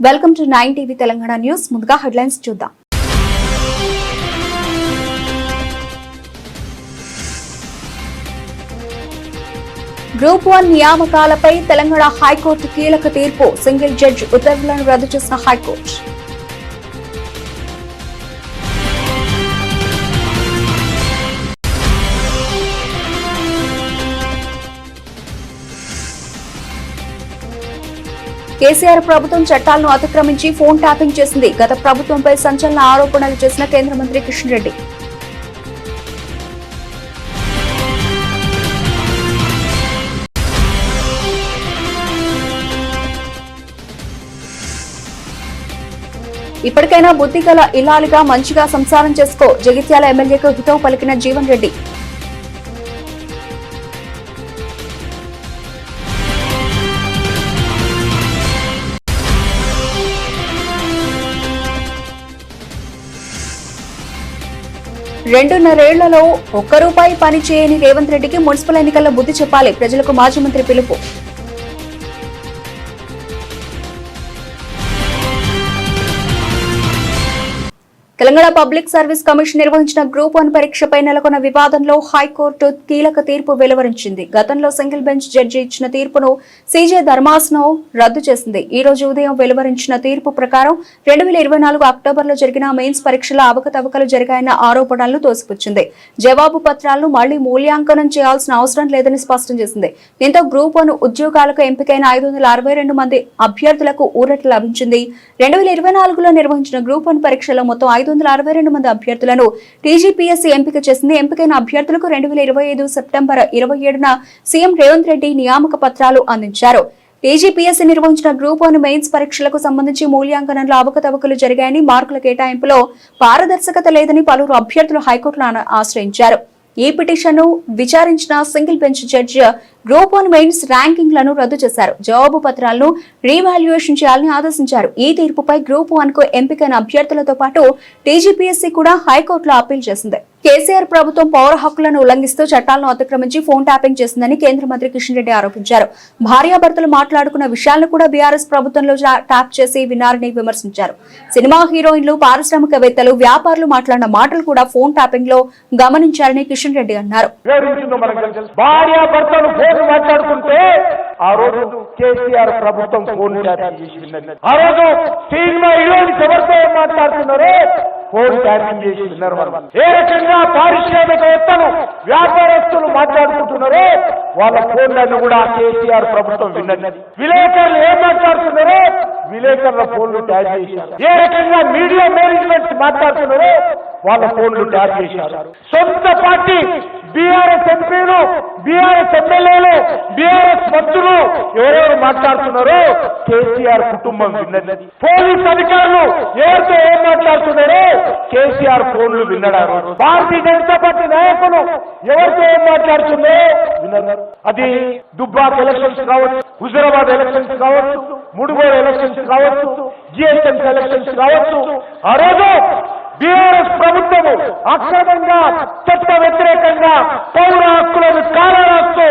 Welcome to 9 TV Telangana news. ముందుగా headlines చూద్దాం. Group 1 నియామకాలపై Telangana high court కీలక తీర్పు. సింగిల్ జడ్జి ఉత్తర్వులను రద్దు చేసిన హైకోర్టు. కేసీఆర్ ప్రభుత్వం చట్టాలను అతిక్రమించి ఫోన్ ట్యాపింగ్ చేసింది. గత ప్రభుత్వంపై సంచలన ఆరోపణలు చేసిన కేంద్ర మంత్రి కిషన్ రెడ్డి. ఇప్పటికైనా బుద్ధిగల ఇల్లాలిగా మంచిగా సంసారం చేసుకో. జగిత్యాల ఎమ్మెల్యేకు హితవు పలికిన జీవన్ రెడ్డి. రెండున్నరేళ్లలో ₹1 పని చేయని రేవంత్ రెడ్డికి మున్సిపల్ ఎన్నికల్లో బుద్ధి చెప్పాలి. ప్రజలకు మాజీ మంత్రి పిలుపు. తెలంగాణ పబ్లిక్ సర్వీస్ కమిషన్ నిర్వహించిన గ్రూప్ 1 పరీక్షపై నెలకొన్న వివాదంలో హైకోర్టు కీలక తీర్పు వెలువరించింది. గతంలో సింగిల్ బెంచ్ జడ్జి ఇచ్చిన తీర్పును సీజే ధర్మాసనం రద్దు చేసింది. ఈ రోజు ఉదయం వెలువరించిన తీర్పు ప్రకారం 2024 అక్టోబర్లో జరిగిన మెయిన్స్ పరీక్షల అవకతవకలు జరిగాయన్న ఆరోపణలను తోసిపుచ్చింది. జవాబు పత్రాలను మళ్లీ మూల్యాంకనం చేయాల్సిన అవసరం లేదని స్పష్టం చేసింది. దీంతో గ్రూప్ 1 ఉద్యోగాలకు ఎంపికైన 562 మంది అభ్యర్థులకు ఊరట లభించింది. 2024లో నిర్వహించిన గ్రూప్ 1 పరీక్షలో మొత్తం 562 మంది అభ్యర్థులను టీజీపీఎస్సీ ఎంపిక చేసింది. ఎంపికైన అభ్యర్థులకు 2025 సెప్టెంబర్ 27న సీఎం రేవంత్ రెడ్డి నియామక పత్రాలు అందించారు. టీజీపీఎస్సీ నిర్వహించిన గ్రూప్ 1 మెయిన్స్ పరీక్షలకు సంబంధించి మూల్యాంకనంలో అవకతవకలు జరిగాయని, మార్కుల కేటాయింపులో పారదర్శకత లేదని పలువురు అభ్యర్థులు హైకోర్టును ఆశ్రయించారు. ఈ పిటిషన్ను విచారించిన single bench judge group 1 mains ర్యాంకింగ్లను రద్దు చేశారు. జవాబు పత్రాలను రీవాల్యుయేషన్ చేయాలని ఆదేశించారు. ఈ తీర్పుపై గ్రూప్ 1కు ఎంపికైన అభ్యర్థులతో పాటు టీజీపీఎస్సీ కూడా హైకోర్టులో అప్పీల్ చేసింది. కేసీఆర్ ప్రభుత్వం పౌర హక్కులను ఉల్లంఘిస్తూ చట్టాలను అతిక్రమించి ఫోన్ ట్యాపింగ్ చేసిందని కేంద్ర మంత్రి కిషన్ రెడ్డి ఆరోపించారు. భార్యాభర్తలు మాట్లాడుకున్న విషయాలను కూడా బీఆర్ఎస్ ప్రభుత్వంలో ట్యాప్ చేసి విన్నారని విమర్శించారు. సినిమా హీరోయిన్లు, పారిశ్రామికవేత్తలు, వ్యాపారులు మాట్లాడిన మాటలు కూడా ఫోన్ ట్యాపింగ్ లో గమనించారని కిషన్ రెడ్డి అన్నారు. మాట్లాడుకుంటే ఆ రోజు కేసీఆర్ ప్రభుత్వం ఫోన్ ట్యాపింగ్ చేసి విన్నది. ఆ రోజు సినిమా హీరోయిన్స్ ఎవరితో మాట్లాడుతున్నారో ఫోన్ ట్యాపింగ్ చేసి విన్నారు. ఏ రకంగా పారిశ్రామికవేత్తలు, వ్యాపారస్తులు మాట్లాడుకుంటున్నారో వాళ్ళ ఫోన్లను కూడా కేసీఆర్ ప్రభుత్వం విన్నది. విలేకరులు ఏం మాట్లాడుతున్నారో విలేకరుల ఫోన్లు ట్యాప్ చేశారు. ఏ రకంగా మీడియా మేనేజ్మెంట్ మాట్లాడుతున్నారో వాళ్ళ ఫోన్లు ట్యాప్ చేశారు. సొంత పార్టీ బీఆర్ఎస్ ఎంపీలు, బీఆర్ఎస్ ఎమ్మెల్యేలు, బీఆర్ఎస్ మంత్రులు ఎవరెవరు మాట్లాడుతున్నారో కేసీఆర్ కుటుంబం విన్నది. పోలీస్ అధికారులు ఎవరితో ఏం మాట్లాడుతున్నారో కేసీఆర్ ఫోన్లు విన్నాడు. భారతీయ జనతా పార్టీ నాయకులు ఎవరితో ఏం మాట్లాడుతుందో విన్నారు. అది దుబ్బాక్ ఎలక్షన్స్ కావచ్చు, హుజరాబాద్ ఎలక్షన్స్ కావచ్చు, ముడుగోడు ఎలక్షన్స్ కావచ్చు, జిహెచ్ఎంసీ ఎలక్షన్స్ కావచ్చు. ఆ రోజు బీఆర్ఎస్ ప్రభుత్వము అక్రమంగా, చట్ట వ్యతిరేకంగా పౌర హక్కులను కాలరాస్తూ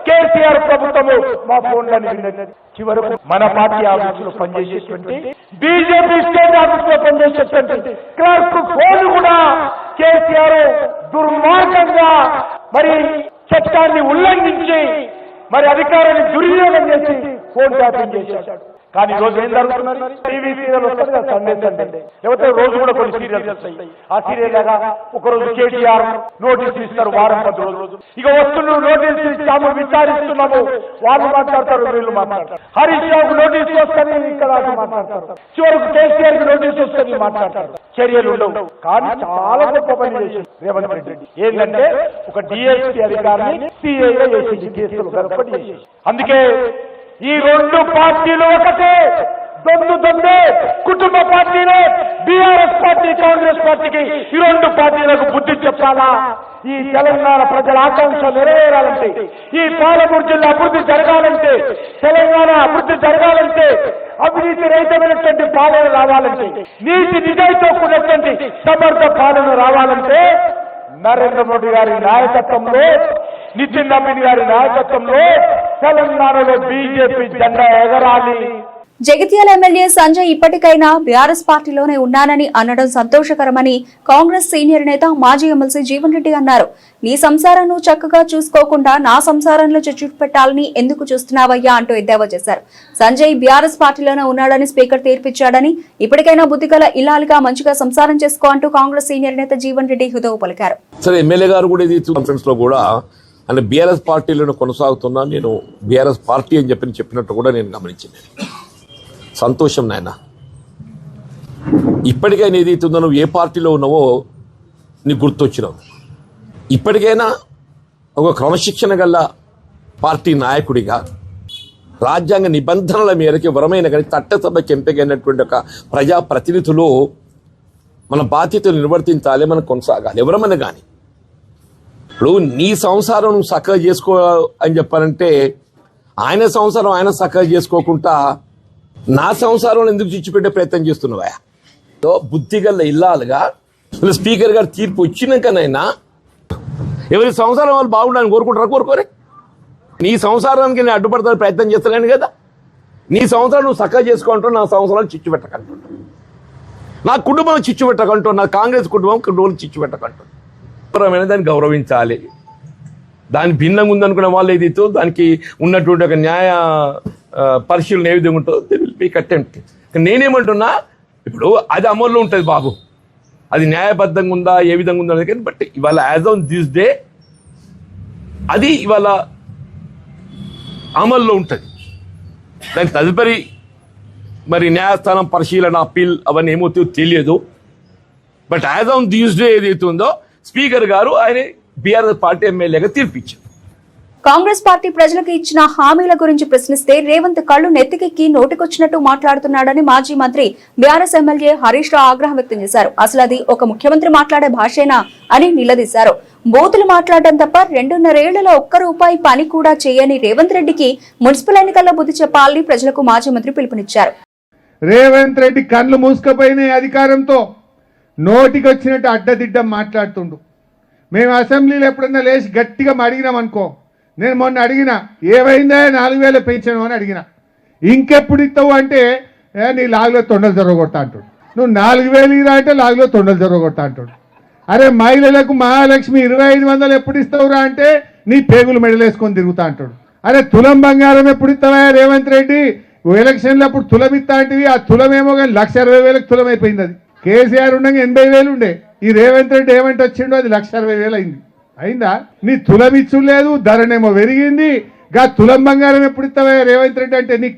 కేసీఆర్ ప్రభుత్వము మా ఫోన్లను విన్నది. చివరకు మన పార్టీ ఆఫీసులో పనిచేసేటువంటి, బీజేపీ స్టేట్ ఆఫీసులో పనిచేసేటువంటి క్లర్క్ ఫోన్ కూడా కేసీఆర్ దుర్మార్గంగా మరి చట్టాన్ని ఉల్లంఘించి మరి అధికారాన్ని దుర్వినియోగం చేసి ఫోన్ ట్యాపింగ్ చేశాడు. కానీ ఈ రోజు ఏం జరుగుతున్నది? టీవీ సీరియల్ వస్తుంది కదా, సండే సండే లేకపోతే రోజు కూడా కొన్ని సీరియల్స్ వస్తాయి. ఆ సీరియల్ లాగా ఒకరోజు కేటీఆర్ నోటీసులు ఇస్తారు, వారం 10 రోజులు ఇక వస్తున్న నోటీసులు ఇస్తాము, విచారిస్తున్నాము, వాళ్ళు మాట్లాడతారు, వీళ్ళు మాట్లాడతారు. హరీష్ రావుకు నోటీసులు వస్తుంది, ఇక్కడ మాట్లాడతారు. చివరకు కేసీఆర్ కి నోటీసు వస్తుంది, మాట్లాడతారు. చర్యలు ఉండవు. కానీ చాలా గొప్ప పని చేసింది రేవంత్ రెడ్డి. ఏంటంటే ఒక డిఎస్పీ అధికారిని సిఐగా చేసింది, కేసులు గడపడి చేసింది. అందుకే ఈ రెండు పార్టీలు ఒకటే, దొందే కుటుంబ పార్టీలే. బీఆర్ఎస్ పార్టీ, కాంగ్రెస్ పార్టీకి ఈ రెండు పార్టీలకు బుద్ధి చెప్పాలా? ఈ తెలంగాణ ప్రజల ఆకాంక్ష నెరవేరాలంటే, ఈ పాలమూరు జిల్లా అభివృద్ధి జరగాలంటే, తెలంగాణ అభివృద్ధి జరగాలంటే, అవినీతి రహితమైనటువంటి పాలన రావాలంటే, నీతి నిజాయితీతో కూడినటువంటి సమర్థ పాలన రావాలంటే నరేంద్ర మోడీ గారి నాయకత్వంలో, నితిన్ నవీన్ గారి నాయకత్వంలో తెలంగాణలో బీజేపీ జెండా ఎగరాలి. జగిత్యాల ఎమ్మెల్యే సంజయ్ ఇప్పటికైనా బీఆర్ఎస్ పార్టీలోనే ఉన్నానని అనడం సంతోషకరమని కాంగ్రెస్ సీనియర్ నేత మాజీ ఎమ్మెల్సీ జీవన్ రెడ్డి అన్నారు. నీ సంసారాన్ని చక్కగా చూసుకోకుండా నా సంసారంలో చిచ్చు పెట్టాలని ఎందుకు చూస్తున్నావయ్యా అంటూ ఎద్దేవా చేశారు. సంజయ్ బీఆర్ఎస్ పార్టీలోనే ఉన్నాడని స్పీకర్ తీర్పిచ్చాడని, ఇప్పటికైనా బుద్ధిగల ఇల్లాలిగా మంచిగా సంసారం చేసుకో అంటూ కాంగ్రెస్ సీనియర్ నేత జీవన్ రెడ్డి హితవు పలికారు. సరే, ఎమ్మెల్యే గారు కూడా ఇది కాన్ఫరెన్స్ లో కూడా అంటే బీఆర్ఎస్ పార్టీలోనే కొనసాగుతున్నా, నేను బీఆర్ఎస్ పార్టీ అని చెప్పినట్టు కూడా నేను గమనించింది. సంతోషం నాయన. ఇప్పటికైనా ఏదైతుందో నువ్వు ఏ పార్టీలో ఉన్నావో నీకు గుర్తొచ్చినావు. ఇప్పటికైనా ఒక క్రమశిక్షణ గల పార్టీ నాయకుడిగా రాజ్యాంగ నిబంధనల మేరకు ఎవరమైనా కానీ చట్టసభకి ఎంపికైనటువంటి ఒక ప్రజాప్రతినిధులు మన బాధ్యతలు నిర్వర్తించాలి, మనం కొనసాగాలి ఎవరమైనా కానీ. ఇప్పుడు నీ సంసారం నువ్వు చక్కగా చేసుకో అని చెప్పాలంటే ఆయన సంసారం ఆయన చక్కగా చేసుకోకుండా నా సంసారంలో ఎందుకు చిచ్చుపెట్టే ప్రయత్నం చేస్తున్నావా? బుద్ధిగల్ల ఇల్లాలుగా స్పీకర్ గారు తీర్పు వచ్చినాకనైనా ఎవరి సంసారం వాళ్ళు బాగుండాలని కోరుకోరే? నీ సంసారానికి నేను అడ్డుపడతాను ప్రయత్నం చేస్తలేను కదా. నీ సంసారం నువ్వు చక్కగా చేసుకుంటావు, నా సంసారాలు చిచ్చు పెట్టకంటు, నా కుటుంబం చిచ్చు పెట్టకంటూ, నా కాంగ్రెస్ కుటుంబం చిచ్చు పెట్టకంటూ. దాన్ని గౌరవించాలి. దాని భిన్నంగా ఉందనుకునే వాళ్ళు ఏదైతే దానికి ఉన్నటువంటి ఒక న్యాయ పరిశీలన ఏ విధంగా ఉంటుందో తెలిపి అటెంప్ట్. నేనేమంటున్నా, ఇప్పుడు అది అమల్లో ఉంటుంది బాబు, అది న్యాయబద్ధంగా ఉందా ఏ విధంగా ఉందా కానీ, బట్ ఇవాళ యాజ్ ఆన్ దిస్ డే అది ఇవాళ అమల్లో ఉంటుంది. దాని తదుపరి మరి న్యాయస్థానం పరిశీలన అప్పీల్ అవన్నీ ఏమవుతుందో తెలియదు. But as on this day ఏదైతే ఉందో స్పీకర్ గారు ఆయన బీఆర్ఎస్ పార్టీ ఎమ్మెల్యేగా తీర్పిచ్చారు. కాంగ్రెస్ పార్టీ ప్రజలకు ఇచ్చిన హామీల గురించి ప్రశ్నిస్తే రేవంత్ కళ్లు నెత్తికెక్కి నోటికొచ్చినట్టు మాట్లాడుతున్నాడని మాజీ మంత్రి బీఆర్ఎస్ ఎమ్మెల్యే హరీష్ రావు ఆగ్రహం వ్యక్తం చేశారు. అసలు అది ఒక ముఖ్యమంత్రి మాట్లాడే భాషేనా అని నిలదీశారు. బూతులు మాట్లాడడం తప్ప 2.5 ఏళ్లలో ఒక్క రూపాయి పని కూడా చేయని రేవంత్ రెడ్డికి మున్సిపల్ ఎన్నికల్లో బుద్ధి చెప్పాలని ప్రజలకు మాజీ మంత్రి పిలుపునిచ్చారు. రేవంత్ రెడ్డి కళ్ళు మూసుకుపోయిన అధికారంతో నోటికొచ్చినట్టు అడ్డదిడ్డం మాట్లాడుతుండు. మేము అసెంబ్లీలో ఎప్పుడన్నా లేచి గట్టిగా అడిగినాం అనుకో, నేను మొన్న అడిగినా ఏమైందా 4,000 పెంచాను అని అడిగినా, ఇంకెప్పుడు ఇస్తావు అంటే నీ లాగులో తొండలు జరగొడతా అంటాడు. నువ్వు 4,000 ఇరా అంటే లాగులో తొండలు జరగొడతా అంటాడు. అరే మహిళలకు మహాలక్ష్మి 2,500 ఎప్పుడు ఇస్తావురా అంటే నీ పేగులు మెడలేసుకొని తిరుగుతా అంటాడు. అరే తులం బంగారం ఎప్పుడు ఇస్తావా రేవంత్ రెడ్డి? ఎలక్షన్లు అప్పుడు తులం ఇస్తా అంటివి, ఆ తులమేమో కానీ 1,60,000 తులం అయిపోయింది. అది కేసీఆర్ ఉండగా 80,000 ఉండే, ఈ రేవంత్ రెడ్డి ఏమంటే వచ్చిండో అది 1,60,000 అయింది. అయిందా? నీ తులం ఇచ్చు లేదు, ధరనేమో పెరిగింది. గా తులం బంగారం ఎప్పుడు ఇస్తావా రేవంత్ రెడ్డి అంటే నీ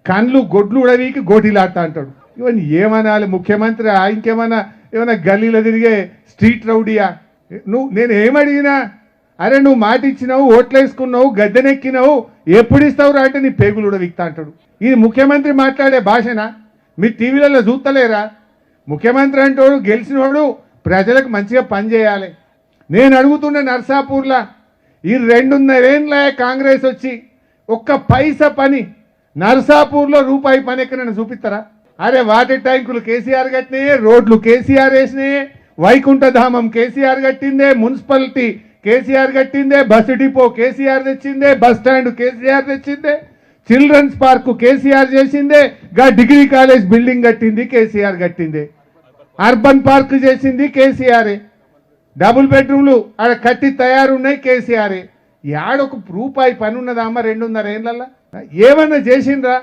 కండ్లు గొడ్లు ఉడవీకి గోటీలాడతా అంటాడు. ఇవన్నీ ఏమనాలి? ముఖ్యమంత్రి ఏమన్నా గల్లీలో తిరిగే స్ట్రీట్ రౌడీయా? నేను ఏమడిగినా, అరే నువ్వు మాట ఇచ్చినావు, ఓట్లేసుకున్నావు, గద్దెనెక్కినావు, ఎప్పుడు ఇస్తావురా అంటే నీ పేగులు ఉడవిక్తా అంటాడు. ఇది ముఖ్యమంత్రి మాట్లాడే భాషనా? మీ టీవీలలో చూస్తలేరా? ముఖ్యమంత్రి అంటోడు గెలిచినోడు ప్రజలకు మంచిగా పనిచేయాలి. నేను అడుగుతున్న నర్సాపూర్లో ఈ 2.5 ఏళ్ళ కాంగ్రెస్ వచ్చి ఒక్క పైసా పని నర్సాపూర్లో రూపాయి పని ఎక్కడైనా చూపిస్తారా? అరే వాటర్ ట్యాంకులు కేసీఆర్ కట్టినాయే, రోడ్లు కేసీఆర్ వేసినాయే, వైకుంఠధామం కేసీఆర్ కట్టిందే, మున్సిపాలిటీ కేసీఆర్ కట్టిందే, బస్సు డిపో కేసీఆర్ తెచ్చిందే, బస్ స్టాండ్ కేసీఆర్ తెచ్చిందే, చిల్డ్రన్స్ పార్కు కేసీఆర్ చేసిందే, గా డిగ్రీ కాలేజ్ బిల్డింగ్ కట్టింది కేసీఆర్ కట్టిందే, అర్బన్ పార్క్ చేసింది కేసీఆరే, డబుల్ బెడ్రూమ్లు ఆడ కట్టి తయారున్నాయి కేసీఆరే. యాడొక రూపాయి పని ఉన్నదామా 2.5 ఏళ్ళల్లో? ఏమన్నా చేసిండ్రా?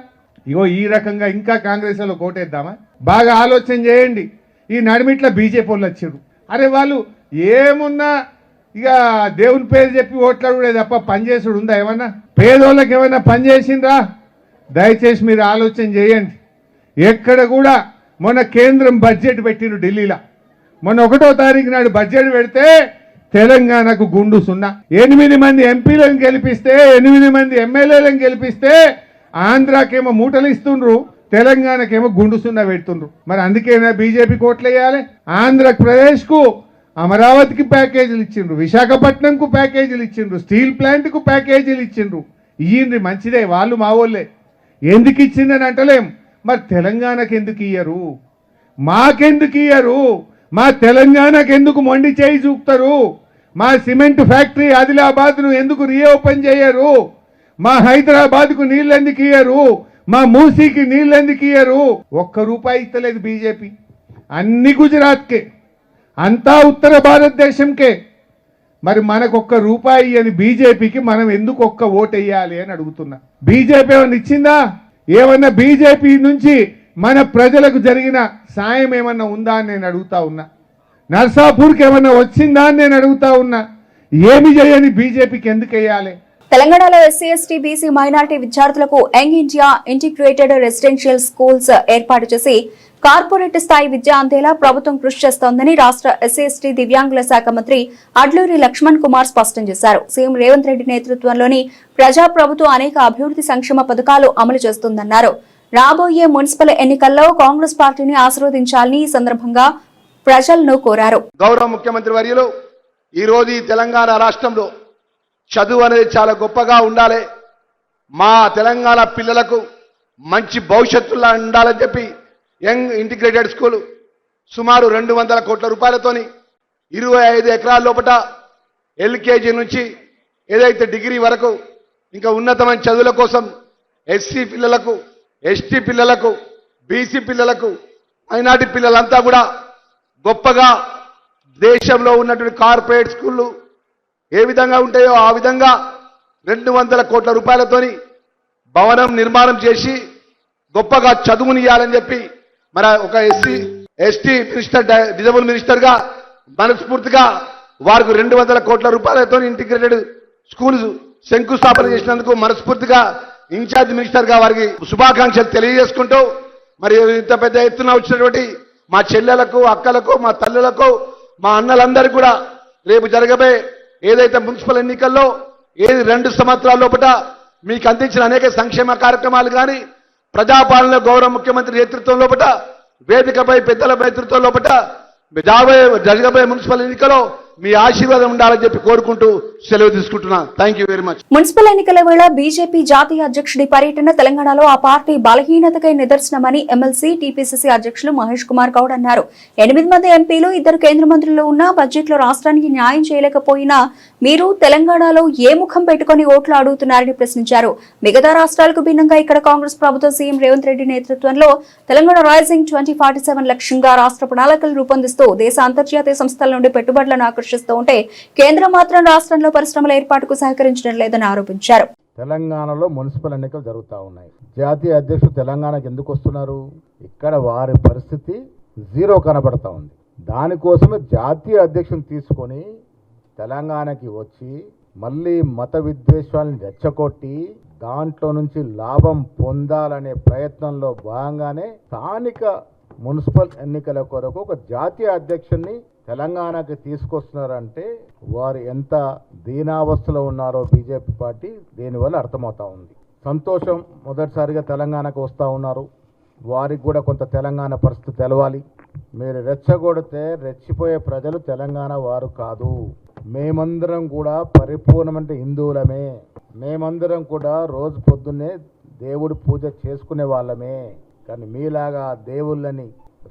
ఇగో ఈ రకంగా ఇంకా కాంగ్రెస్లో కోటేద్దామా? బాగా ఆలోచన చేయండి. ఈ నడిమిట్ల బీజేపీ వాళ్ళు వచ్చారు. అరే వాళ్ళు ఏమున్నా ఇక దేవుని పేరు చెప్పి ఓట్లాడుడే తప్ప పనిచేసుడు ఉందా? ఏమన్నా పేదోళ్ళకి ఏమైనా పని చేసిండ్రా? దయచేసి మీరు ఆలోచన చేయండి. ఎక్కడ కూడా మొన్న కేంద్రం బడ్జెట్ పెట్టిండు ఢిల్లీలో. మొన్న 1వ తారీఖు నాడు బడ్జెట్ పెడితే తెలంగాణకు గుండు 0. 8 మంది ఎంపీలను గెలిపిస్తే, 8 మంది ఎమ్మెల్యేలను గెలిపిస్తే ఆంధ్రాకేమో మూటలు ఇస్తుండ్రు, తెలంగాణకేమో గుండు 0 పెడుతుండ్రు. మరి అందుకేనా బీజేపీ కోట్లు వేయాలి? ఆంధ్రప్రదేశ్కు అమరావతికి ప్యాకేజీలు ఇచ్చిండ్రు, విశాఖపట్నంకు ప్యాకేజీలు ఇచ్చిండ్రు, స్టీల్ ప్లాంట్కు ప్యాకేజీలు ఇచ్చిండ్రు. ఇయ్యండి మంచిదే, వాళ్ళు మా వాళ్ళే. ఎందుకు ఇచ్చిందని అంటలేం. మరి తెలంగాణకు ఎందుకు ఇయ్యరు? మాకెందుకు ఇయ్యరు? మా తెలంగాణకు ఎందుకు మొండి చేయి చూపుతారు? మా సిమెంట్ ఫ్యాక్టరీ ఆదిలాబాద్ను ఎందుకు రీఓపెన్ చేయరు? మా హైదరాబాద్కు నీళ్ళు ఎందుకు ఇయ్యరు, మా మూసీకి నీళ్ళు ఎందుకు ఇయ్యరు? ఒక్క రూపాయి ఇస్తలేదు బీజేపీ. అన్ని గుజరాత్కే, అంతా ఉత్తర భారతదేశంకే. మరి మనకు ఒక్క రూపాయి అని బీజేపీకి మనం ఎందుకు ఒక్క ఓటు వేయాలి అని అడుగుతున్నా. బీజేపీ ఏమన్నా ఇచ్చిందా? ఏమన్నా బీజేపీ నుంచి మన ప్రజలకు జరిగిన సాయం ఏమన్నా ఉందా అని నేను అడుగుతా ఉన్నా. నర్సాపూర్కి ఏమన్నా వచ్చిందా అని నేను అడుగుతా ఉన్నా. ఏమి చేయని బీజేపీకి ఎందుకు వేయాలి? తెలంగాణలో ఎస్సీ ఎస్టీ బీసీ మైనారిటీ విద్యార్థులకు young India integrated residential schools ఏర్పాటు చేసి కార్పొరేట్ స్థాయి విద్య అందేలా ప్రభుత్వం కృషి చేస్తోందని రాష్ట్ర ఎస్సీ ఎస్టీ దివ్యాంగుల శాఖ మంత్రి అడ్లూరి లక్ష్మణ్ కుమార్ స్పష్టం చేశారు. సీఎం రేవంత్ రెడ్డి నేతృత్వంలోని ప్రజాప్రభుత్వం అనేక అభివృద్ధి సంక్షేమ పథకాలు అమలు చేస్తుందన్నారు. రాబోయే మున్సిపల్ ఎన్నికల్లో కాంగ్రెస్ పార్టీని ఆశీర్వదించాలని ఈ సందర్భంగా ప్రజలను కోరారు. గౌరవ ముఖ్యమంత్రి వర్యులు, ఈ రోజు ఈ తెలంగాణ రాష్ట్రంలో చదువు అనేది చాలా గొప్పగా ఉండాలి, మా తెలంగాణ పిల్లలకు మంచి భవిష్యత్తులా ఉండాలని చెప్పి యంగ్ ఇంటిగ్రేటెడ్ స్కూల్ సుమారు 200 కోట్ల రూపాయలతోని 25 ఎకరాల లోపల ఎల్కేజీ నుంచి ఏదైతే డిగ్రీ వరకు ఇంకా ఉన్నతమైన చదువుల కోసం ఎస్సీ పిల్లలకు, ఎస్టీ పిల్లలకు, బీసీ పిల్లలకు, మైనార్టీ పిల్లలంతా కూడా గొప్పగా దేశంలో ఉన్నటువంటి కార్పొరేట్ స్కూళ్ళు ఏ విధంగా ఉంటాయో ఆ విధంగా 200 కోట్ల రూపాయలతోని భవనం నిర్మాణం చేసి గొప్పగా చదువునియాలని చెప్పి మన ఒక ఎస్టీ మినిస్టర్, డిజబుల్ మినిస్టర్ గా మనస్ఫూర్తిగా వారికి 200 కోట్ల రూపాయలతో ఇంటిగ్రేటెడ్ స్కూల్ శంకుస్థాపన చేసినందుకు మనస్ఫూర్తిగా ఇన్ఛార్జ్ మినిస్టర్ గా వారికి శుభాకాంక్షలు తెలియజేసుకుంటూ, మరి ఇంత పెద్ద ఎత్తున వచ్చినటువంటి మా చెల్లెలకు, అక్కలకు, మా తల్లులకు, మా అన్నలందరికీ కూడా రేపు జరగబోయే ఏదైతే మున్సిపల్ ఎన్నికల్లో 2 సంవత్సరాల లోపల మీకు అందించిన అనేక సంక్షేమ కార్యక్రమాలు కానీ, ప్రజాపాలన గౌరవ ముఖ్యమంత్రి నేతృత్వం లోపల, వేదికపై పెద్దల నేతృత్వం లోపల జరగబోయే మున్సిపల్ ఎన్నికల్లో మీ ఆశీర్వాదం ఉండాలని చెప్పి కోరుకుంటూ సెలవు తీసుకుంటున్నాను. Thank you very much. Municipal ఎన్నికల వేళ బీజేపీ జాతీయ అధ్యక్షుడి పర్యటన తెలంగాణలో ఆ పార్టీ బలహీనతకై నిదర్శనమని ఎమ్మెల్సీ టీపీసీసీ అధ్యక్షులు మహేష్ కుమార్ గౌడ్ అన్నారు. 8 మంది ఎంపీలు, 2 కేంద్ర మంత్రులు ఉన్న బడ్జెట్ లో రాష్ట్రానికి న్యాయం చేయలేకపోయినా మీరు తెలంగాణలో ఏ ముఖం పెట్టుకుని ఓట్లు అడుగుతున్నారని ప్రశ్నించారు. మిగతా రాష్ట్రాలకు భిన్నంగా ఇక్కడ కాంగ్రెస్ ప్రభుత్వం సీఎం రేవంత్ రెడ్డి నేతృత్వంలో తెలంగాణ రైజింగ్ 2047 లక్ష్యంగా రాష్ట్ర ప్రణాళికలు రూపొందిస్తూ దేశ అంతర్జాతీయ సంస్థల నుండి పెట్టుబడులను ఆకర్షిస్తూ ఉంటే కేంద్రం మాత్రం రాష్ట్రంలో పరిశ్రమల ఏర్పాటుకు సహకరించడం లేదని ఆరోపించారు. తెలంగాణలో మున్సిపల్ ఎన్నికలు జరుగుతూ ఉన్నాయి. జాతీయ అధ్యక్షుడు తెలంగాణకు ఎందుకు వస్తున్నారు? ఇక్కడ వారి పరిస్థితి జీరో కనబడతా ఉంది. దానికోసమే జాతీయ అధ్యక్షుని తీసుకొని తెలంగాణకి వచ్చి మళ్ళీ మత విద్వేషాలను రెచ్చగొట్టి దాంట్లో నుంచి లాభం పొందాలనే ప్రయత్నంలో భాగంగానే స్థానిక మున్సిపల్ ఎన్నికల కొరకు ఒక జాతీయ అధ్యక్షుడిని తెలంగాణకి తీసుకొస్తున్నారంటే వారు ఎంత దీనావస్థలో ఉన్నారో బీజేపీ పార్టీ దీనివల్ల అర్థమవుతా ఉంది. సంతోషం, మొదటిసారిగా తెలంగాణకు వస్తూ ఉన్నారు. వారికి కూడా కొంత తెలంగాణ పరిస్థితి తెలవాలి. మీరు రెచ్చగొడితే రెచ్చిపోయే ప్రజలు తెలంగాణ వారు కాదు. మేమందరం కూడా పరిపూర్ణమైన హిందువులమే. మేమందరం కూడా రోజు పొద్దున్నే దేవుడి పూజ చేసుకునే వాళ్ళమే. కానీ మీలాగా దేవుళ్ళని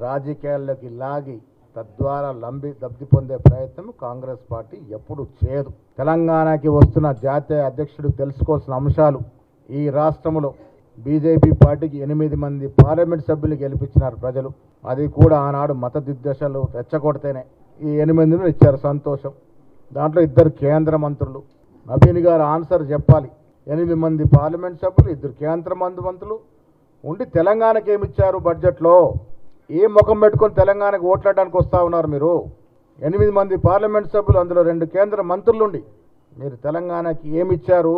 రాజకీయాల్లోకి లాగి తద్వారా లబ్ధి పొందే ప్రయత్నం కాంగ్రెస్ పార్టీ ఎప్పుడు చేయదు. తెలంగాణకి వస్తున్న జాతీయ అధ్యక్షుడు తెలుసుకోవాల్సిన అంశాలు, ఈ రాష్ట్రంలో బీజేపీ పార్టీకి 8 మంది పార్లమెంట్ సభ్యులు గెలిపించినారు ప్రజలు. అది కూడా ఆనాడు మత దిగ్గజాలు రెచ్చగొడితేనే ఈ 8 మందిని ఇచ్చారు. సంతోషం. దాంట్లో 2 కేంద్ర మంత్రులు. నవీన్ గారు ఆన్సర్ చెప్పాలి. 8 మంది పార్లమెంట్ సభ్యులు, 2 కేంద్ర మంత్రులు ఉండి తెలంగాణకి ఏమిచ్చారు? బడ్జెట్లో ఏ ముఖం పెట్టుకొని తెలంగాణకు ఓట్లాడడానికి వస్తూ ఉన్నారు మీరు? 8 మంది పార్లమెంట్ సభ్యులు, అందులో 2 కేంద్ర మంత్రులుండి మీరు తెలంగాణకి ఏమిచ్చారు?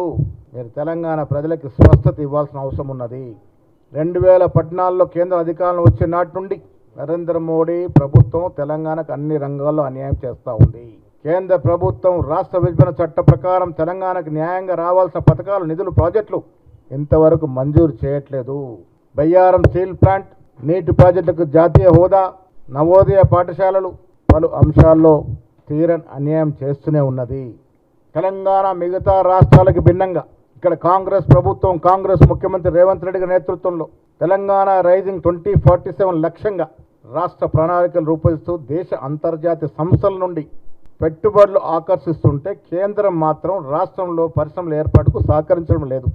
మీరు తెలంగాణ ప్రజలకి స్వస్థత ఇవ్వాల్సిన అవసరం ఉన్నది. 2014లో కేంద్ర అధికారంలో వచ్చే నాటి నుండి నరేంద్ర మోడీ ప్రభుత్వం తెలంగాణకు అన్ని రంగాల్లో అన్యాయం చేస్తూ ఉంది. కేంద్ర ప్రభుత్వం రాష్ట్ర విభజన చట్ట ప్రకారం తెలంగాణకు న్యాయంగా రావాల్సిన పథకాలు, నిధులు, ప్రాజెక్టులు ఇంతవరకు మంజూరు చేయట్లేదు. బయ్యారం స్టీల్ ప్లాంట్, నీటి ప్రాజెక్టులకు జాతీయ హోదా, నవోదయ పాఠశాలలు పలు అంశాల్లో తీరని అన్యాయం చేస్తూనే ఉన్నది. తెలంగాణ మిగతా రాష్ట్రాలకు భిన్నంగా ఇక్కడ కాంగ్రెస్ ప్రభుత్వం, కాంగ్రెస్ ముఖ్యమంత్రి రేవంత్ రెడ్డి గారి నేతృత్వంలో తెలంగాణ రైజింగ్ 2047 లక్ష్యంగా రాష్ట్ర ప్రణాళికలు రూపొందిస్తూ దేశ అంతర్జాతీయ సంస్థల నుండి పెట్టుబడులు ఆకర్షిస్తుంటే కేంద్రం మాత్రం రాష్ట్రంలో పరిశ్రమల ఏర్పాటుకు సహకరించడం లేదు.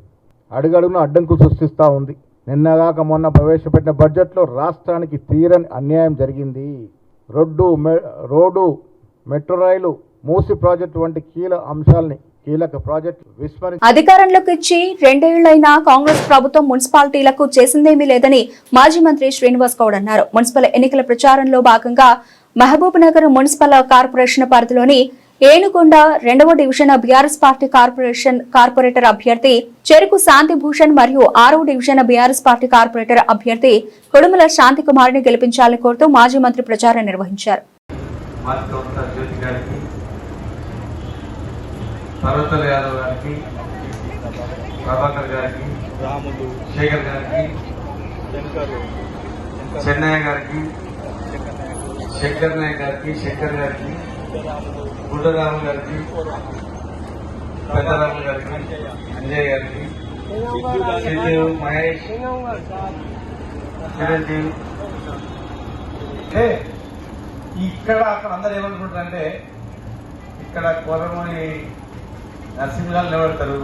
అడుగడుగున అడ్డంకులు సృష్టిస్తూ ఉంది. నిన్నగాక మొన్న ప్రవేశపెట్టిన బడ్జెట్లో రాష్ట్రానికి తీరని అన్యాయం జరిగింది. రోడ్డు మెట్రో రైలు మూసి ప్రాజెక్టు వంటి కీలక ప్రాజెక్టు విస్మరించి అధికారంలోకి ఇచ్చి 2 ఏళ్లైనా కాంగ్రెస్ ప్రభుత్వం మున్సిపాలిటీలకు చేసిందేమీ లేదని మాజీ మంత్రి శ్రీనివాస్ గౌడ్ అన్నారు. మున్సిపల్ ఎన్నికల ప్రచారంలో భాగంగా మహబూబ్ నగర్ మున్సిపల్ కార్పొరేషన్ పరిధిలోని ఏనుగొండ 2వ డివిజన్ బీఆర్ఎస్ పార్టీ కార్పొరేటర్ అభ్యర్థి చెరుకు శాంతిభూషణ్ మరియు 6వ డివిజన్ బీఆర్ఎస్ పార్టీ కార్పొరేటర్ అభ్యర్థి కొడుమల శాంతికుమార్ని గెలిపించాలని కోరుతూ మాజీ మంత్రి ప్రచారం నిర్వహించారు. పర్వతల యాదవ్ గారికి, ప్రభాకర్ గారికి, శేఖర్ గారికి, చెన్నయ్య గారికి, శంకర్ నాయక్ గారికి, శంకర్ గారికి, గుడ్డరాము గారికి, పెద్దరాము గారికి, అంజయ్ గారికి, సిద్ధు, మహేష్, చిరంజీవి. ఇక్కడ అక్కడ అందరు ఏమనుకుంటారంటే ఇక్కడ కోరమని నరసింహాలు నిలబడతారు,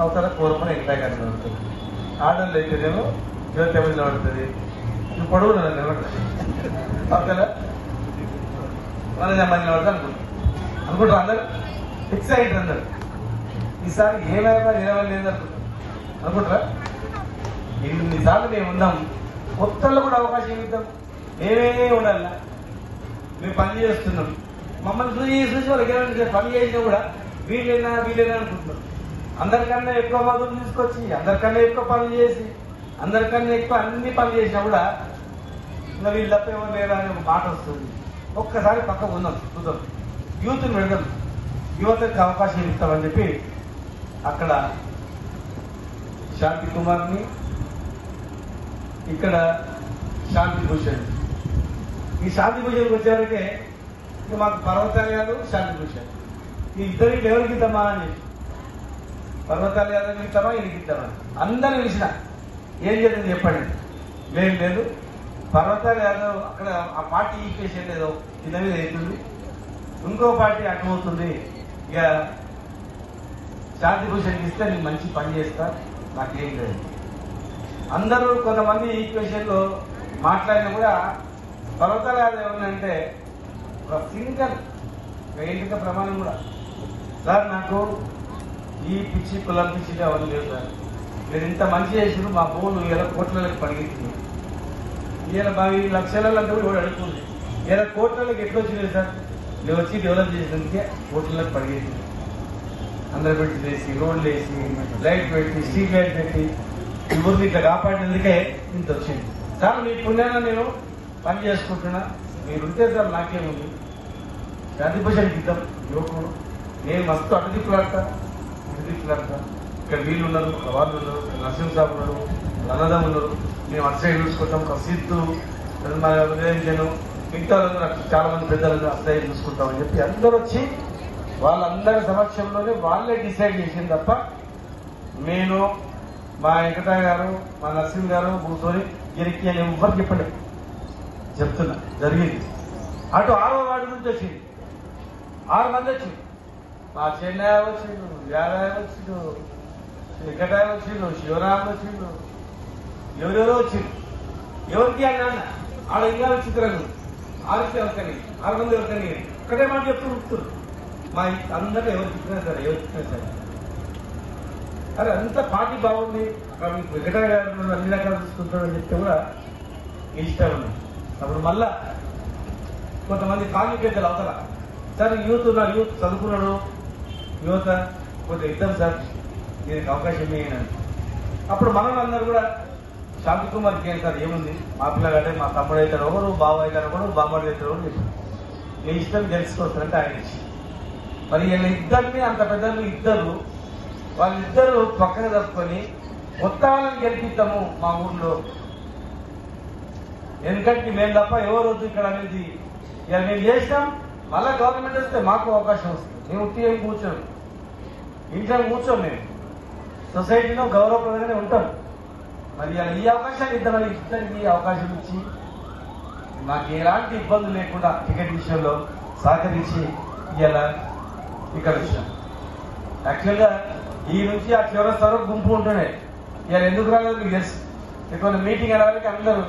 అవతల కోరమని వెంకటయ్య గారు నిలబడతారు. ఆడళ్ళు అయితేనేమో జ్యోతి నిలబడుతుంది, ఇప్పుడు పొడవు నిలబడుతుంది, అవతల మన నిలబడతారు అనుకుంటారు. అందరు ఫిక్స్ అయ్యింటారు. అందరు ఈసారి ఏమైనా నిలవలేదు అనుకుంటారా? ఇన్నిసార్లు మేము ఉన్నాం, కొత్తల్లో కూడా అవకాశం ఇద్దాం. మేమే ఉండాలి, మేము పని చేస్తున్నాం. మమ్మల్ని చూసి వాళ్ళకి ఏమైనా పని చేసినా కూడా వీళ్ళైనా అనుకుంటున్నాం. అందరికన్నా ఎక్కువ మందులు తీసుకొచ్చి, అందరికన్నా ఎక్కువ పనులు చేసి, అందరికన్నా ఎక్కువ అన్ని పనులు చేసినా కూడా ఇంకా వీళ్ళు తప్ప ఎవరు లేరా అనే ఒక మాట వస్తుంది. ఒక్కసారి పక్కకు ఉందాం, చూద్దాం, యూత్ని పెడదాం, యువతకి అవకాశం ఇస్తామని చెప్పి అక్కడ శాంతి కుమార్ని, ఇక్కడ శాంతి భూషణ్. ఈ శాంతి భూషణ్కి వచ్చేవరకే ఇక మాకు పర్వతాలు యాదవ్, శాంతి భూషణ్ ఈ ఇద్దరికి ఎవరికి ఇద్దామా అని, పర్వతాలు యాదవ్ ఇద్దామా, ఈయనకి ఇద్దామా అందరూ పిలిచిన ఏం జరిగింది చెప్పండి. లేదు పర్వతాలు యాదవ్ అక్కడ ఆ పార్టీ ఈక్వేషన్ ఏదో కింద మీద అవుతుంది, ఇంకో పార్టీ అటు అవుతుంది. ఇక శాంతి భూషణ్కి ఇస్తే నేను మంచి పని చేస్తా, నాకేం లేదు. అందరూ కొంతమంది ఈక్వేషన్లో మాట్లాడినా కూడా పర్వతాలు యాదవ్ ఏమన్నంటే ఒక సింగల్ వేదిక ప్రమాణం కూడా, సార్ నాకు ఈ పిచ్చి కులం పిచ్చిగా అవన్నీ లేదు సార్, మీరు ఇంత మంచి చేసినారు, మా భూములు 1,000 కోట్లకి పడిగింది, 1,000 లక్షలంటే కూడా అడుగుతుంది, 1,000 కోట్లకి ఎట్లా వచ్చినాయి సార్, నేను వచ్చి డెవలప్ చేసినందుకే కోట్లకి పడిగింది. అందరు పెట్టి చేసి, రోడ్లు వేసి, లైట్ పెట్టి, స్ట్రీట్ లైట్ పెట్టి ఈ ఊరిని ఇట్లా కాపాడినందుకే ఇంత వచ్చింది. సార్ మీ పుణ్యాన నేను పని చేసుకుంటున్నా, మీరుంటే సార్ నాకేముంది. శాంతిభూషణ్కి ఇద్దాం, యువకుడు, నేను మస్తు అటుదిక్కులాడతా. ఇక్కడ వీళ్ళు ఉన్నారు, వాళ్ళు ఉన్నారు, నరసింహ సాబు ఉన్నారు, అన్నదం ఉన్నారు, మేము అటు సైడ్ చూసుకుంటాం. సిద్ధు, ఉదయించను, మిగతా చాలా మంది పెద్దలు అటు సైడ్ చూసుకుంటామని చెప్పి అందరూ వచ్చి వాళ్ళందరి సమక్షంలోనే వాళ్ళే డిసైడ్ చేసింది తప్ప నేను, మా వెంకటయ్య గారు, మా నరసింహ గారు కూర్చొని గిరికి అని ఎవ్వరు చెప్పండి, చెప్తున్నా జరిగింది. అటు 6వ వార్డు నుంచి వచ్చింది, 6 మంది వచ్చింది. మా చెన్నయ్య వచ్చిండు, యాదయ్య వచ్చిండు, వెంకటయ్య వచ్చిండు, శివరామ్ వచ్చిండు, ఎవరెవరో వచ్చిండు. ఎవరికి అన్న ఆడ ఇంకా చిత్రంగా 6 మంది ఎవరికని ఒక్కటే మాట చెప్తూ మా అందరూ ఎవరు చెప్పినా సరే అరే అంత పార్టీ బాగుంది, వెంకటయ్య గారు అన్ని రకాలు చూసుకుంటాడని చెప్తే కూడా ఇష్టం ఉంది. అప్పుడు మళ్ళా కొంతమంది కాలనీ పెద్దలు అవతల, సార్ యూత్ ఉన్నారు, యూత్ చదువుకున్నాడు, యువత కొంచెం ఇద్దాం సార్, దీనికి అవకాశం ఇవ్వను. అప్పుడు మనల్ని కూడా శాంతి కుమార్కి ఏం సార్ ఏముంది, మా పిల్లగాడే, మా తమ్ముడు అవుతాడు ఒకరు, బాబు అవుతాడు ఒకడు, బామ్మడి అవుతాడు ఒకడు, మీ ఇష్టం తెలుసుకొస్తారంటే ఆయన ఇచ్చి. మరి వీళ్ళ ఇద్దరిని అంత పెద్దలు ఇద్దరు, వాళ్ళిద్దరూ పక్కన తప్పుకొని మొత్తం వాళ్ళని గెలిపిద్దాము మా ఊర్లో, ఎందుకంటే మేము తప్ప ఎవరు వద్దు ఇక్కడ అనేది ఇలా మేము చేసినాం. మళ్ళా గవర్నమెంట్ వస్తే మాకు అవకాశం వస్తుంది. మేము ఉట్టిగా కూర్చోం, ఇంట్లో కూర్చోం, మేము సొసైటీలో గౌరవప్రదంగానే ఉంటాం. మరి ఇలా ఈ అవకాశాన్ని ఇద్దరు ఇద్దరికి అవకాశం ఇచ్చి మాకు ఎలాంటి ఇబ్బందులు లేకుండా టికెట్ విషయంలో సహకరించి ఇలా ఇక్కడ విషయం యాక్చువల్గా ఈ నుంచి ఆ చివరి స్థలం గుంపు ఉంటున్నాయి. ఇలా ఎందుకు రాలేదు మీకు తెలుసు. ఇక్కడ మీటింగ్ అనేవారికి అందరూ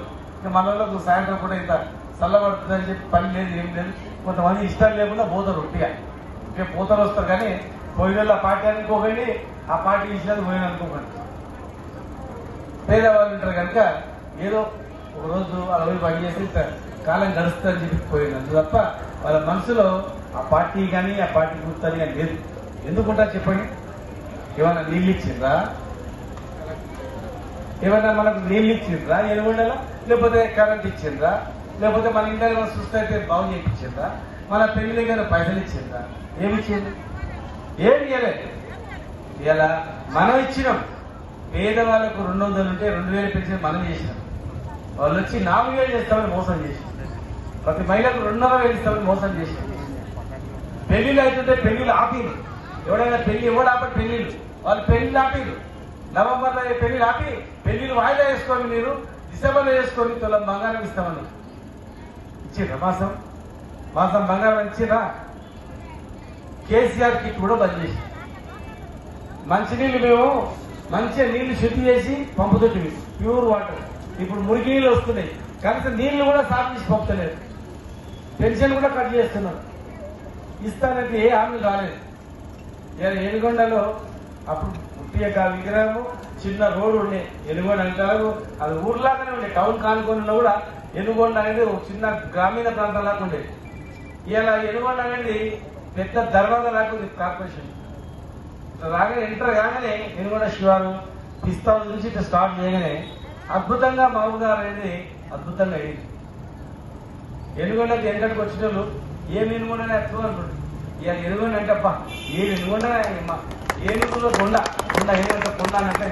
మన వాళ్ళకు సాయంత్రం కూడా ఇంత చల్లబడుతుందని చెప్పి పని లేదు, ఏం లేదు. కొంతమంది ఇష్టం లేకుండా పోతారు ఒట్టిగా, ఇక పోతారు వస్తారు. కానీ పోయిన ఆ పార్టీ అనుకోకండి, ఆ పార్టీ ఇచ్చినది పోయిన అనుకోకండి. పేదవాళ్ళు ఉంటారు కనుక ఏదో ఒక రోజు అలా పోయి పని చేసి కాలం గడుస్తుందని చెప్పి పోయినందు తప్ప వాళ్ళ మనసులో ఆ పార్టీ కానీ ఆ పార్టీ గుర్తని కానీ లేదు. ఎందుకుంటారు చెప్పండి? ఏమైనా నీళ్ళు ఇచ్చిండ్రా? ఏమైనా మనకు నీళ్ళు ఇచ్చిండ్రా ఎలుగుండలా? లేకపోతే కరెంట్ ఇచ్చిండ్రా? లేకపోతే మన ఇంట్లో మన చూస్తే బాగు చేయించిండ్రా? మన పెళ్లి దగ్గర పైసలు ఇచ్చిండ్రా? ఏమి ఇచ్చింది? ఏమి ఇవ్వలేదు. ఇలా మనం ఇచ్చినాం. పేదవాళ్ళకు 200 ఉంటే 2000 పెన్షన్ మనం చేసినాం. వాళ్ళు వచ్చి 4000 చేస్తామని మోసం చేసినాం. ప్రతి మహిళకు 2,500 ఇస్తామని మోసం చేసినాం. పెళ్లిళ్ళు అవుతుంటే పెళ్లిళ్ళు ఆపిరు. ఎవడైనా పెళ్లి ఎవడు ఆపి పెళ్లిళ్ళు వాళ్ళు పెళ్లిళ్ళు ఆపిరు. నవంబర్లో పెళ్లిళ్ళు ఆపి పెళ్లిళ్ళు వాయిదా వేసుకొని మీరు డిసెంబర్లో వేసుకొని తులం బంగారం ఇస్తామని ఇచ్చిండ్రా? మాసం బంగారం ఇచ్చిండ్రా? కేసీఆర్ కిట్ కూడా బంద్ చేసి మంచినీళ్ళు మేము మంచిగా నీళ్లు శుద్ధి చేసి పంపుతుంటివి, ప్యూర్ వాటర్. ఇప్పుడు మురికి నీళ్ళు వస్తున్నాయి, కనుక నీళ్లు కూడా సాఫ్ చేసి పంపుతలేదు. పెన్షన్ కూడా కట్ చేస్తున్నారు. ఇస్తానంటే ఏ హామీ రాలేదు. ఎనుగొండలో అప్పుడు పుట్టియక విగ్రహము చిన్న రోడ్డు ఉండే. ఎనుగొండ అంటారు అది ఊర్లాగానే ఉండే, టౌన్ కానుకొని కూడా ఎనుగొండ అనేది ఒక చిన్న గ్రామీణ ప్రాంతం లాగా ఉండేది. ఇలా ఎనుగొండ అనేది పెద్ద దర్వాజా లాగా కార్పొరేషన్ రాగానే ఎంటర్ కాగానే ఎనుగొండ శివారు పిస్తా నుంచి ఇట్లా స్టార్ట్ చేయగానే అద్భుతంగా మహబూబ్నగర్ అనేది అద్భుతంగా అయింది. ఎనుగొండకి ఎంటకి వచ్చిన వాళ్ళు ఏం ఎనుగొండనే అర్థం అనుకుంటారు. ఇక ఎనుగొండ అంటే అబ్బా ఏ ఎనుగొండ ఏనుగులో కొండ ఏనుగంట కొండ అని అంటే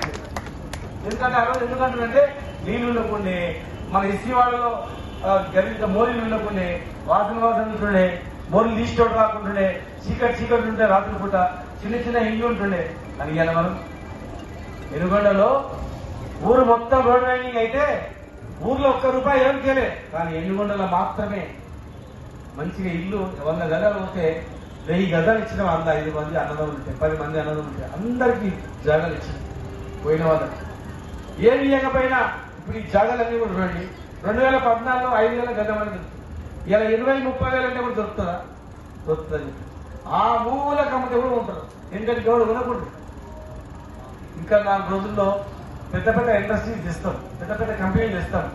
ఎందుకంటే ఆ రోజు ఎందుకంటే నీళ్ళు ఉండకుండే, మన ఇస్త్రీవాడలో గరీబ్ మోరీలు ఉండకుండే, వాసన ఉంటుండే, మోరీలు తీసుకోవడం రాకుంటుండే, చీకటి ఉంటే రాత్రి పూట చిన్న చిన్న ఇండ్లు ఉంటుండే. అని ఇవాళ మనం ఎనుగొండలో ఊరు మొత్తం రోడ్ వైండింగ్ అయితే ఊర్లో ₹1 ఎవరికేలే, కానీ ఎనుగొండలో మాత్రమే మంచిగా ఇల్లు 100 గదాలు పోతే 1000 గదాలు ఇచ్చిన 5 మంది అన్నదమ్ములు ఉంటే 10 మంది అన్నదమ్ములు ఉంటే అందరికీ జాగాలు ఇచ్చిన పోయిన వాళ్ళకి ఏమి ఇవ్వకపోయినా ఇప్పుడు ఈ జాగాలన్నీ కూడా చూడండి. 2014లో 5,000 గజం అని దొరుకుతుంది. ఇలా 20-30 వేలు అంటే కూడా దొరుకుతుందా? దొరుకుతుంది. ఆ మూల కమ్మతే కూడా ఉంటారు. ఎందుకంటే గౌడు కొనకూడదు. ఇంకా 4 రోజుల్లో పెద్ద పెద్ద ఇండస్ట్రీస్ ఇస్తాం, పెద్ద పెద్ద కంపెనీలు ఇస్తాం.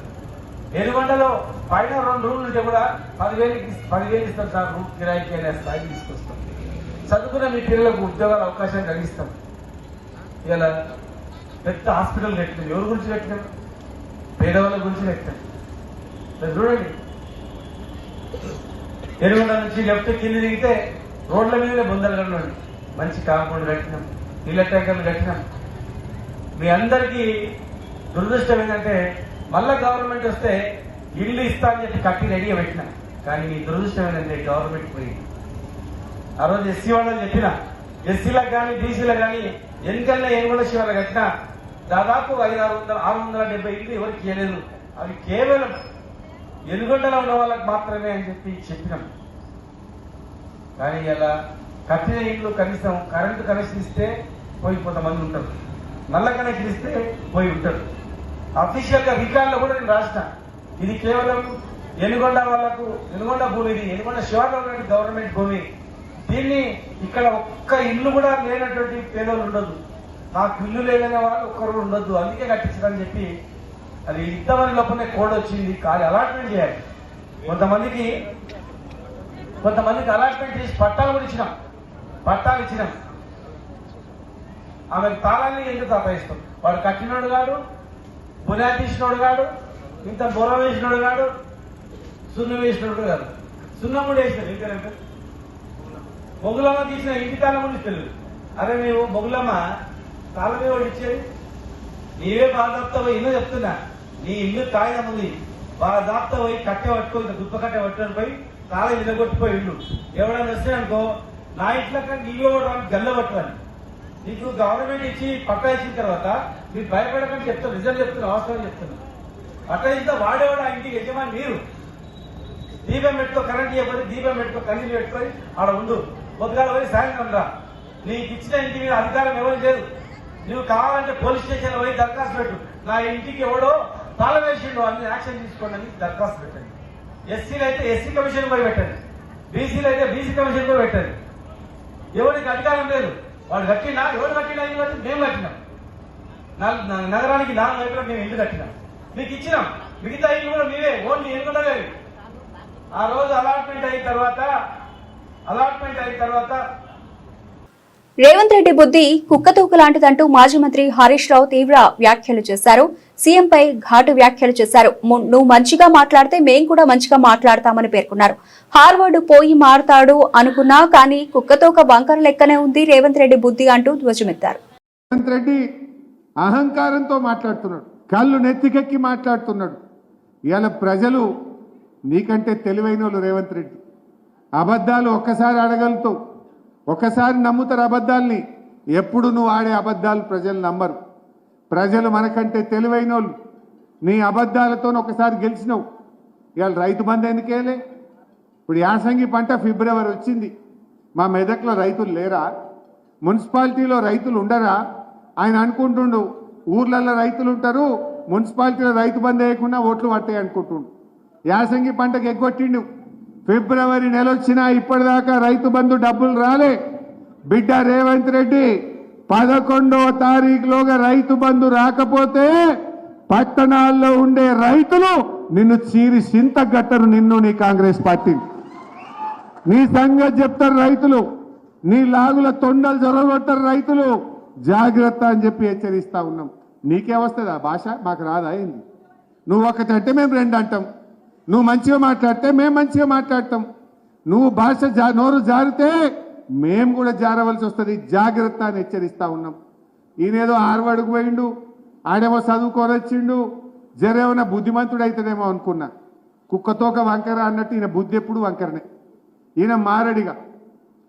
ఎనుగొండలో పైన 2 రూమ్లు ఉంటే కూడా 10,000 ఇస్తాం సార్ రూమ్ కిరాయికి అనే స్థాయికి తీసుకొస్తాం. చదువుకున్న మీ పిల్లలకు ఉద్యోగాల అవకాశం కలిగిస్తాం. ఇలా పెద్ద హాస్పిటల్ కట్టినాం. ఎవరి గురించి కట్టినాం? పేదవాళ్ళ గురించి కట్టినాం. చూడండి, ఎనుగొండ నుంచి లెఫ్ట్ కింద దిగితే రోడ్ల మీదనే బొందలు మంచి కాంపౌండ్ కట్టినాం, నీళ్ళ ట్యాంకర్లు కట్టినాం. మీ అందరికీ దురదృష్టం ఏంటంటే మళ్ళా గవర్నమెంట్ వస్తే ఇల్లు ఇస్తా అని చెప్పి కట్టి రెడీగా పెట్టినా, కానీ మీ దురదృష్టం ఏంటంటే గవర్నమెంట్ పోయింది. ఆ రోజు ఎస్సీ వాళ్ళని చెప్పిన ఎస్సీలకు కానీ బీసీలకు కానీ ఎన్నికల్లో ఎనుగొండ శివాలు కట్టినా దాదాపు 670 ఇల్లు ఎవరికి చేయలేదు. అవి కేవలం ఎనుగొండలో ఉన్న వాళ్ళకి మాత్రమే అని చెప్పి చెప్పినాం. కానీ ఇలా కట్టిన ఇల్లు కనీసం కరెంటు కనెక్షన్ ఇస్తే పోయి కొంతమంది ఉంటారు, నల్ల కనెక్షన్ ఇస్తే పోయి ఉంటారు. అఫీషియల్ గా రికార్డులో కూడా నేను రాసిన ఇది కేవలం ఎనుగొండ వాళ్లకు, ఎనుగొండ భూమి, ఇది ఎనుగొండ శివార్లో ఉన్నటువంటి గవర్నమెంట్ భూమి. దీన్ని ఇక్కడ ఒక్క ఇల్లు కూడా లేనటువంటి పేదలు ఉండదు, నాకు ఇల్లు లేదనే వాళ్ళు ఒక్కరు ఉండొద్దు, అందుకే కట్టించదని చెప్పి అది ఇంతమంది లోపలనే కోడ్ వచ్చింది. కానీ అలాట్మెంట్ చేయాలి. కొంతమందికి అలాట్మెంట్ చేసి పట్టాలు కూడా ఇచ్చినాం. ఆమెకు తాళాన్ని ఎందుకు అపాయిస్తాం? వాడు కట్టినోడు కాడు, బునాది తీసినోడు కాడు, ఇంత బొర వేసినోడు కాడు, సున్నం వేసినోడు కాదు. సున్నం కూడా వేసినాడు. ఇంకేనంటే మొగులమ్మ తీసిన ఇంటి తాళం కూడా తెలియదు. అరే మేము మొగులమ్మ తాళమే వాడు ఇచ్చేది, నీవే బాగా దాపుతావు. ఇల్లు చెప్తున్నా, నీ ఇల్లు కాగితం ఉంది, బాగా దాపుతావు. కట్టె పట్టుకో, గుప్ప కట్టె పట్టుకొని పోయి తాళం నిలగొట్టిపోయి ఇల్లు ఎవడైనా వస్తే అనుకో, నా ఇంట్లో నీళ్ళు గల్ల పట్టుకొని నీకు గవర్నమెంట్ ఇచ్చి పట్టా ఇచ్చిన తర్వాత మీరు భయపడకని చెప్తాను. రిజల్ట్ చెప్తున్నా, అవసరం చెప్తున్నా. పట్టా ఇస్తే వాడేవాడు ఆ ఇంటికి యజమాని మీరు. దీపం పెట్టుకో, కరెంట్ ఇవ్వకపోతే దీపం పెట్టుకో, కన్నీళ్ళు పెట్టుకొని ఆడ ఉండు. పొద్దుగాల పోయి సాయంత్రం రా. నీకు ఇచ్చిన ఇంటి మీద అధికారం ఎవరు లేదు. నువ్వు కావాలంటే పోలీస్ స్టేషన్ పోయి దరఖాస్తు పెట్టు. నా ఇంటికి ఎవడో తాళం వేసిండు అని యాక్షన్ తీసుకోండి అని దరఖాస్తు పెట్టండి. ఎస్సీలు అయితే ఎస్సీ కమిషన్ పోయి పెట్టండి, బీసీలు అయితే బీసీ కమిషన్ పోయి పెట్టండి. ఎవరికి అధికారం లేదు. వాళ్ళు కట్టినా, ఎవరు కట్టినా ఇల్లు మేము కట్టినాం. నగరానికి 4 వైపులకు మేము ఇల్లు కట్టినాం, మీకు ఇచ్చినాం. మిగతా ఇల్లు కూడా మీరే, ఓన్లీ ఎన్నుకుంటలేదు. ఆ రోజు అలాట్మెంట్ అయిన తర్వాత రేవంత్ రెడ్డి బుద్ధి కుక్కతూక లాంటిదంటూ మాజీ మంత్రి హరీష్ రావు తీవ్ర వ్యాఖ్యలు చేశారు. సీఎంపై ఘాటు వ్యాఖ్యలు చేశారు. నువ్వు మంచిగా మాట్లాడితే మేం కూడా మంచిగా మాట్లాడతామని పేర్కొన్నారు. హార్వర్డ్ పోయి మారతాడు అనుకున్నా కానీ కుక్కతోక వంకర లెక్కనే ఉంది రేవంత్ రెడ్డి బుద్ధి అంటూ ధ్వజమెత్తారు. రేవంత్ రెడ్డి అహంకారంతో మాట్లాడుతున్నాడు, కళ్ళు నెత్తికెక్కి మాట్లాడుతున్నాడు. ఇవాళ ప్రజలు నీకంటే తెలివైన వాళ్ళు రేవంత్ రెడ్డి. అబద్ధాలు ఒక్కసారి అడగలుగుతావు, ఒక్కసారి నమ్ముతారు అబద్ధాల్ని. ఎప్పుడు నువ్వు ఆడే అబద్ధాలు ప్రజలు నమ్మరు. ప్రజలు మనకంటే తెలివైన వాళ్ళు. నీ అబద్ధాలతో ఒకసారి గెలిచినావు. ఇవాళ రైతు బంధు ఎందుకేలే? ఇప్పుడు యాసంగి పంట ఫిబ్రవరి వచ్చింది. మా మెదక్లో రైతులు లేరా? మున్సిపాలిటీలో రైతులు ఉండరా? ఆయన అనుకుంటుండు ఊర్లలో రైతులు ఉంటారు, మున్సిపాలిటీలో రైతు బంధు వేయకుండా ఓట్లు పట్టాయి అనుకుంటుండు. యాసంగి పంటకు ఎగ్గొట్టిండు. ఫిబ్రవరి నెల వచ్చినా ఇప్పటిదాకా రైతు బంధు డబ్బులు రాలే. బిడ్డ రేవంత్ రెడ్డి 11వ తారీఖులోగా రైతు బంధు రాకపోతే పట్టణాల్లో ఉండే రైతులు నిన్ను చీరి సింతగట్టరు. నిన్ను నీ కాంగ్రెస్ పార్టీ నీ సంగతి చెప్తారు రైతులు. నీ లాగుల తొండలు జొరగొట్టారు రైతులు. జాగ్రత్త అని చెప్పి హెచ్చరిస్తా ఉన్నాం. నీకే వస్తుంది ఆ భాష, మాకు రాదా ఏంది? నువ్వు ఒకటంటే మేము 2 అంటాం. నువ్వు మంచిగా మాట్లాడితే మేము మంచిగా మాట్లాడతాం. నువ్వు భాష నోరు జారితే మేము కూడా జారవలసి వస్తుంది. జాగ్రత్త అని హెచ్చరిస్తా ఉన్నాం. ఈయనేదో హార్వర్డ్కు పోయిండు, ఆడేమో చదువుకొని వచ్చిండు, జరేమన్నా బుద్ధిమంతుడు అవుతాడేమో అనుకున్నా. కుక్కతోక వంకర అన్నట్టు ఈయన బుద్ధి ఎప్పుడు వంకరనే. ఈయన మారడిగా,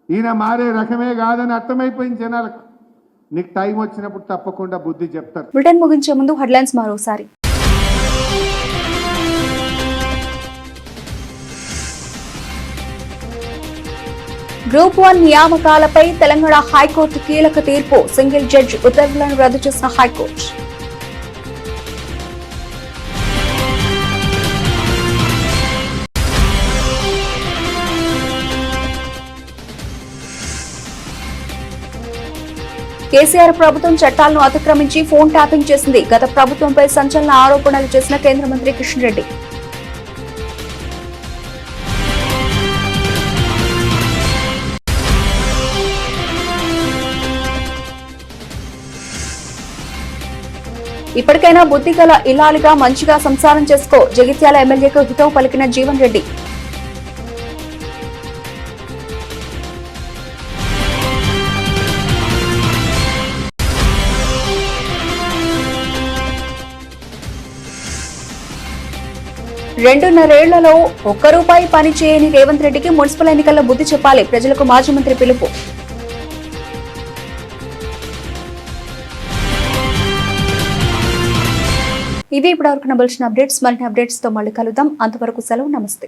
ఈయన మారే రకమే కాదని అర్థమైపోయింది జనాలకు. నీకు టైం వచ్చినప్పుడు తప్పకుండా బుద్ధి చెప్తారు. బులెటిన్ ముగించే ముందు హెడ్లైన్స్ మరోసారి. గ్రూప్ 1 నియామకాలపై తెలంగాణ హైకోర్టు కీలక తీర్పు. సింగిల్ జడ్జి ఉత్తర్వులను రద్దు చేసిన హైకోర్టు. కేసీఆర్ ప్రభుత్వం చట్టాలను అతిక్రమించి ఫోన్ ట్యాపింగ్ చేసింది. గత ప్రభుత్వంపై సంచలన ఆరోపణలు చేసిన కేంద్ర మంత్రి కిషన్ రెడ్డి. ఇప్పటికైనా బుద్ధి గల ఇల్లాలిగా మంచిగా సంసారం చేసుకో. జగిత్యాల ఎమ్మెల్యేకు హితవు పలికిన జీవన్ రెడ్డి. రెండున్నరేళ్లలో ₹1 పని చేయని రేవంత్ రెడ్డికి మున్సిపల్ ఎన్నికల్లో బుద్ధి చెప్పాలి. ప్రజలకు మాజీ మంత్రి పిలుపు. ఇవి ఇప్పటివరకు నబల్సిన అప్డేట్స్. మరిన్ని అప్డేట్స్ తో మళ్ళీ కలుద్దాం. అంతవరకు సెలవు. నమస్తే.